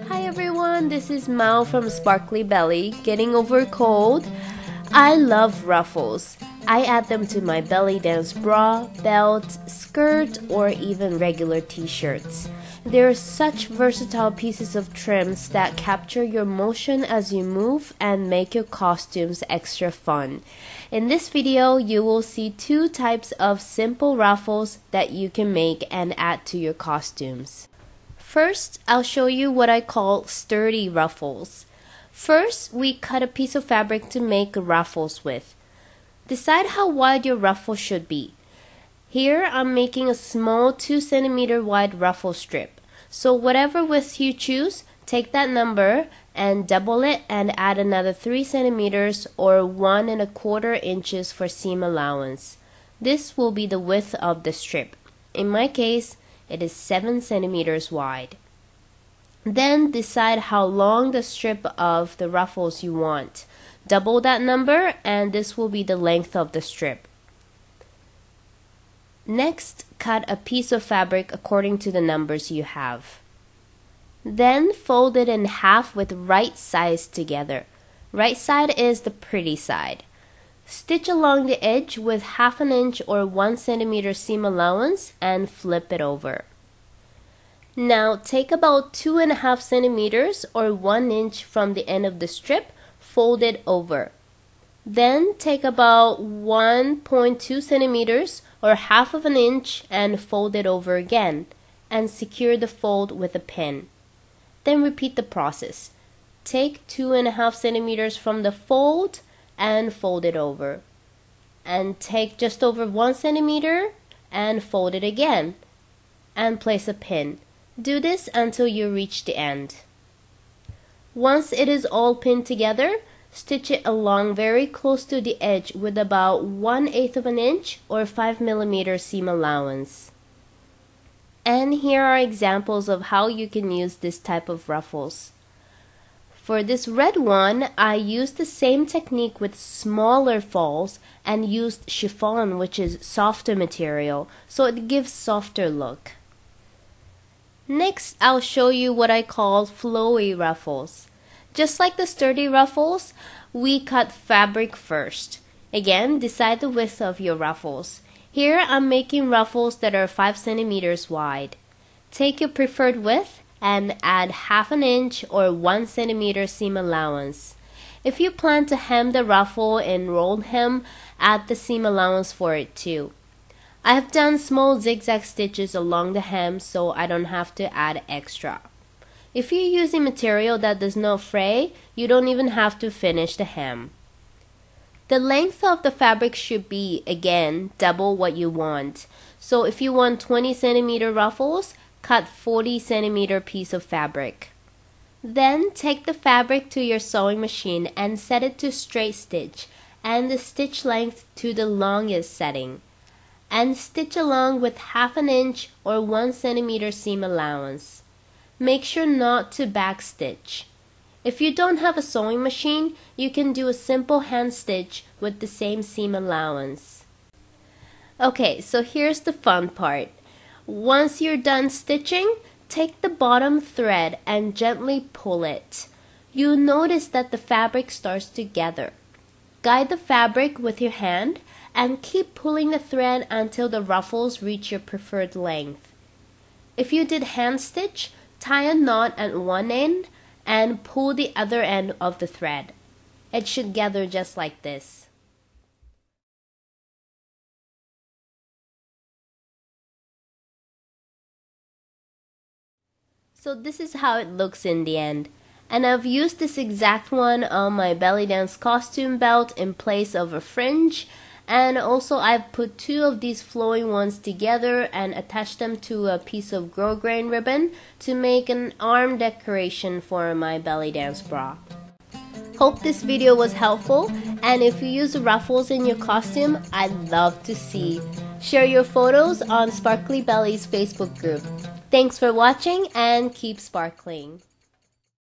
Hi everyone, this is Mao from Sparkly Belly, getting over cold. I love ruffles. I add them to my belly dance bra, belt, skirt, or even regular t-shirts. They're such versatile pieces of trims that capture your motion as you move and make your costumes extra fun. In this video, you will see two types of simple ruffles that you can make and add to your costumes. First, I'll show you what I call sturdy ruffles. First, we cut a piece of fabric to make ruffles with. Decide how wide your ruffle should be. Here, I'm making a small 2 cm wide ruffle strip. So whatever width you choose, take that number and double it and add another 3 cm or 1 1/4 inches for seam allowance. This will be the width of the strip. In my case, it is 7 cm wide. Then decide how long the strip of the ruffles you want. Double that number and this will be the length of the strip. Next, cut a piece of fabric according to the numbers you have. Then fold it in half with right sides together. Right side is the pretty side. Stitch along the edge with 1/2 inch or 1 cm seam allowance and flip it over. Now take about 2.5 cm or 1 inch from the end of the strip, fold it over. Then take about 1.2 cm or 1/2 inch and fold it over again and secure the fold with a pin. Then repeat the process. Take 2.5 cm from the fold and fold it over. And take just over 1 cm and fold it again and place a pin. Do this until you reach the end. Once it is all pinned together, stitch it along very close to the edge with about 1/8 inch or 5 mm seam allowance. And here are examples of how you can use this type of ruffles. For this red one, I used the same technique with smaller falls and used chiffon, which is softer material, so it gives softer look. Next, I'll show you what I call flowy ruffles. Just like the sturdy ruffles, we cut fabric first. Again, decide the width of your ruffles. Here, I'm making ruffles that are 5 cm wide. Take your preferred width and add 1/2 inch or 1 cm seam allowance. If you plan to hem the ruffle in rolled hem, add the seam allowance for it too. I have done small zigzag stitches along the hem so I don't have to add extra. If you're using material that does not fray, you don't even have to finish the hem. The length of the fabric should be, again, double what you want. So if you want 20 cm ruffles, cut 40 cm piece of fabric. Then take the fabric to your sewing machine and set it to straight stitch and the stitch length to the longest setting. And stitch along with 1/2 inch or 1 cm seam allowance. Make sure not to backstitch. If you don't have a sewing machine, you can do a simple hand stitch with the same seam allowance. Okay, so here's the fun part. Once you're done stitching, take the bottom thread and gently pull it. You'll notice that the fabric starts to gather. Guide the fabric with your hand and keep pulling the thread until the ruffles reach your preferred length. If you did hand stitch, tie a knot at one end and pull the other end of the thread. It should gather just like this. So this is how it looks in the end. And I've used this exact one on my belly dance costume belt in place of a fringe. And also I've put 2 of these flowing ones together and attached them to a piece of grosgrain ribbon to make an arm decoration for my belly dance bra. Hope this video was helpful, and if you use ruffles in your costume, I'd love to see. Share your photos on Sparkly Belly's Facebook group. Thanks for watching and keep sparkling.